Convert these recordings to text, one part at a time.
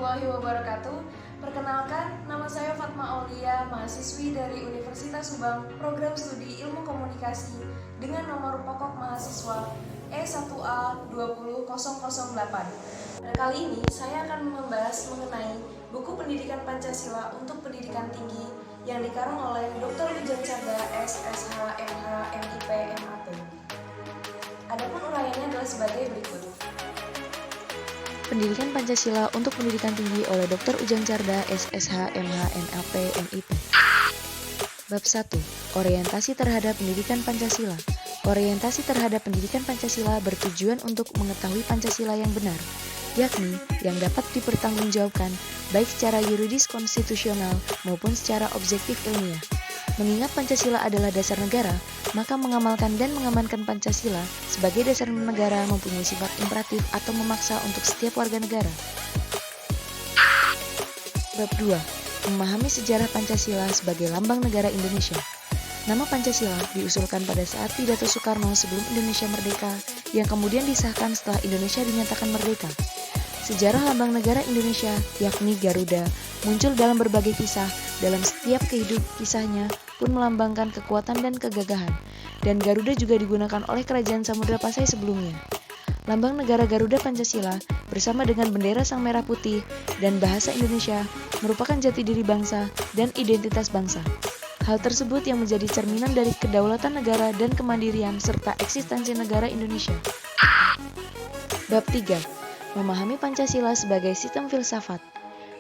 warahmatullahi wabarakatuh. Perkenalkan, nama saya Fatma Aulia, mahasiswi dari Universitas Subang, program studi Ilmu Komunikasi dengan nomor pokok mahasiswa E1A20008. Pada kali ini, saya akan membahas mengenai buku pendidikan Pancasila untuk pendidikan tinggi yang dikarang oleh Dr. Ujang Carda, SSH, MH, MIP, MAP. Adapun uraiannya adalah sebagai berikut. Pendidikan Pancasila untuk pendidikan tinggi oleh Dr. Ujang Carda, SSH, MH, MAP, MIP. Bab 1. Orientasi terhadap pendidikan Pancasila. Orientasi terhadap pendidikan Pancasila bertujuan untuk mengetahui Pancasila yang benar, yakni yang dapat dipertanggungjawabkan baik secara yuridis konstitusional maupun secara objektif ilmiah. Mengingat Pancasila adalah dasar negara, maka mengamalkan dan mengamankan Pancasila sebagai dasar negara mempunyai sifat imperatif atau memaksa untuk setiap warga negara. Bab 2. Memahami sejarah Pancasila sebagai lambang negara Indonesia. Nama Pancasila diusulkan pada saat pidato Soekarno sebelum Indonesia merdeka, yang kemudian disahkan setelah Indonesia dinyatakan merdeka. Sejarah lambang negara Indonesia, yakni Garuda, muncul dalam berbagai kisah. Dalam setiap kisahnya pun melambangkan kekuatan dan kegagahan. Dan Garuda juga digunakan oleh kerajaan Samudra Pasai sebelumnya. Lambang negara Garuda Pancasila bersama dengan bendera sang merah putih dan bahasa Indonesia merupakan jati diri bangsa dan identitas bangsa. Hal tersebut yang menjadi cerminan dari kedaulatan negara dan kemandirian serta eksistensi negara Indonesia. Bab 3. Memahami Pancasila sebagai sistem filsafat.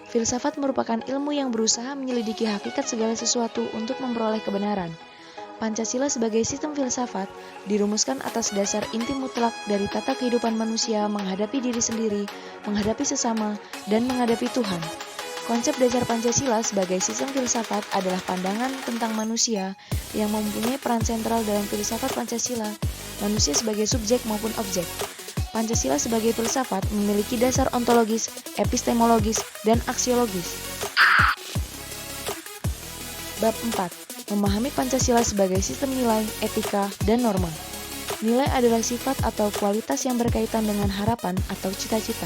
Filsafat merupakan ilmu yang berusaha menyelidiki hakikat segala sesuatu untuk memperoleh kebenaran. Pancasila sebagai sistem filsafat dirumuskan atas dasar inti mutlak dari tata kehidupan manusia menghadapi diri sendiri, menghadapi sesama, dan menghadapi Tuhan. Konsep dasar Pancasila sebagai sistem filsafat adalah pandangan tentang manusia yang mempunyai peran sentral dalam filsafat Pancasila, manusia sebagai subjek maupun objek. Pancasila sebagai filsafat memiliki dasar ontologis, epistemologis, dan aksiologis. Bab 4. Memahami Pancasila sebagai sistem nilai, etika, dan norma. Nilai adalah sifat atau kualitas yang berkaitan dengan harapan atau cita-cita.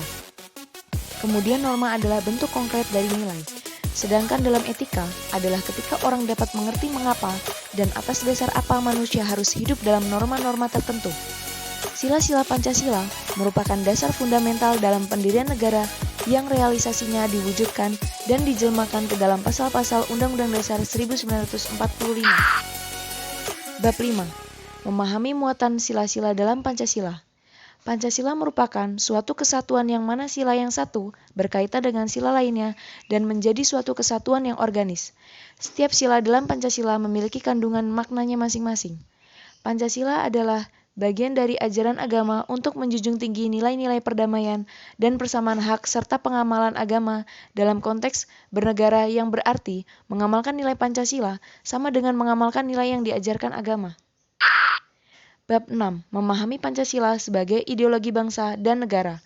Kemudian norma adalah bentuk konkret dari nilai. Sedangkan dalam etika adalah ketika orang dapat mengerti mengapa dan atas dasar apa manusia harus hidup dalam norma-norma tertentu. Sila-sila Pancasila merupakan dasar fundamental dalam pendirian negara yang realisasinya diwujudkan dan dijelmakan ke dalam pasal-pasal Undang-Undang Dasar 1945. Bab 5. Memahami muatan sila-sila dalam Pancasila. Pancasila merupakan suatu kesatuan yang mana sila yang satu berkaitan dengan sila lainnya dan menjadi suatu kesatuan yang organis. Setiap sila dalam Pancasila memiliki kandungan maknanya masing-masing. Pancasila adalah bagian dari ajaran agama untuk menjunjung tinggi nilai-nilai perdamaian dan persamaan hak serta pengamalan agama dalam konteks bernegara yang berarti mengamalkan nilai Pancasila sama dengan mengamalkan nilai yang diajarkan agama. Bab 6. Memahami Pancasila sebagai ideologi bangsa dan negara.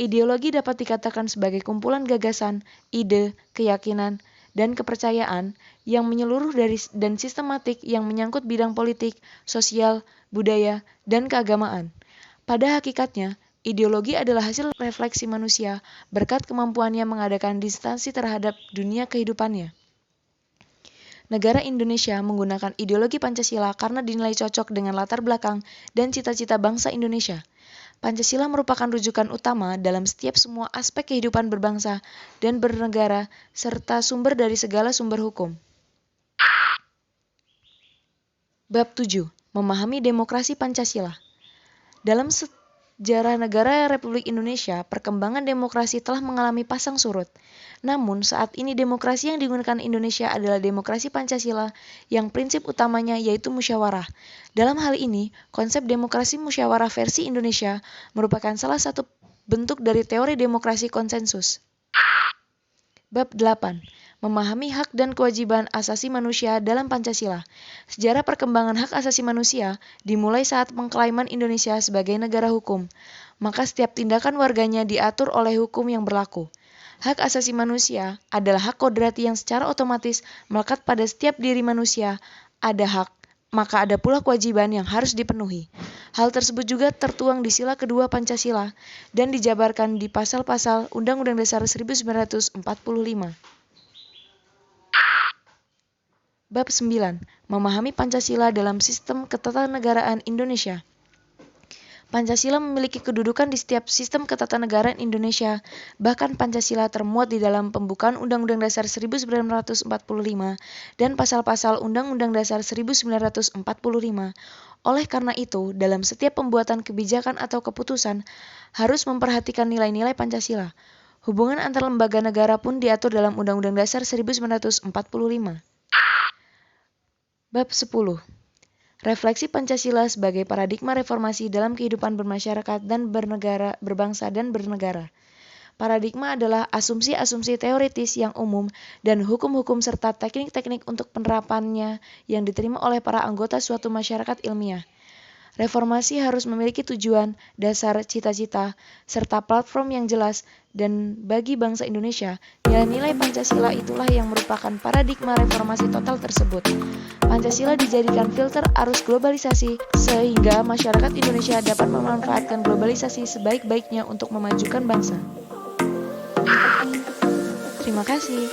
Ideologi dapat dikatakan sebagai kumpulan gagasan, ide, keyakinan, dan kepercayaan yang menyeluruh dan sistematik yang menyangkut bidang politik, sosial, budaya, dan keagamaan. Pada hakikatnya, ideologi adalah hasil refleksi manusia berkat kemampuannya mengadakan distansi terhadap dunia kehidupannya. Negara Indonesia menggunakan ideologi Pancasila karena dinilai cocok dengan latar belakang dan cita-cita bangsa Indonesia. Pancasila merupakan rujukan utama dalam setiap semua aspek kehidupan berbangsa dan bernegara, serta sumber dari segala sumber hukum. Bab 7. Memahami demokrasi Pancasila. Dalam sejarah negara Republik Indonesia, perkembangan demokrasi telah mengalami pasang surut. Namun, saat ini demokrasi yang digunakan Indonesia adalah demokrasi Pancasila yang prinsip utamanya yaitu musyawarah. Dalam hal ini, konsep demokrasi musyawarah versi Indonesia merupakan salah satu bentuk dari teori demokrasi konsensus. Bab 8. Memahami hak dan kewajiban asasi manusia dalam Pancasila. Sejarah perkembangan hak asasi manusia dimulai saat pengklaiman Indonesia sebagai negara hukum. Maka setiap tindakan warganya diatur oleh hukum yang berlaku. Hak asasi manusia adalah hak kodrati yang secara otomatis melekat pada setiap diri manusia. Ada hak maka ada pula kewajiban yang harus dipenuhi. Hal tersebut juga tertuang di sila kedua Pancasila dan dijabarkan di pasal-pasal Undang-Undang Dasar 1945. Bab 9. Memahami Pancasila dalam sistem ketatanegaraan Indonesia. Pancasila memiliki kedudukan di setiap sistem ketatanegaraan Indonesia, bahkan Pancasila termuat di dalam pembukaan Undang-Undang Dasar 1945 dan pasal-pasal Undang-Undang Dasar 1945. Oleh karena itu, dalam setiap pembuatan kebijakan atau keputusan harus memperhatikan nilai-nilai Pancasila. Hubungan antar lembaga negara pun diatur dalam Undang-Undang Dasar 1945. Bab 10. Refleksi Pancasila sebagai paradigma reformasi dalam kehidupan bermasyarakat dan bernegara, berbangsa dan bernegara. Paradigma adalah asumsi-asumsi teoritis yang umum dan hukum-hukum serta teknik-teknik untuk penerapannya yang diterima oleh para anggota suatu masyarakat ilmiah. Reformasi harus memiliki tujuan, dasar, cita-cita, serta platform yang jelas, dan bagi bangsa Indonesia, nilai-nilai Pancasila itulah yang merupakan paradigma reformasi total tersebut. Pancasila dijadikan filter arus globalisasi, sehingga masyarakat Indonesia dapat memanfaatkan globalisasi sebaik-baiknya untuk memajukan bangsa. Terima kasih.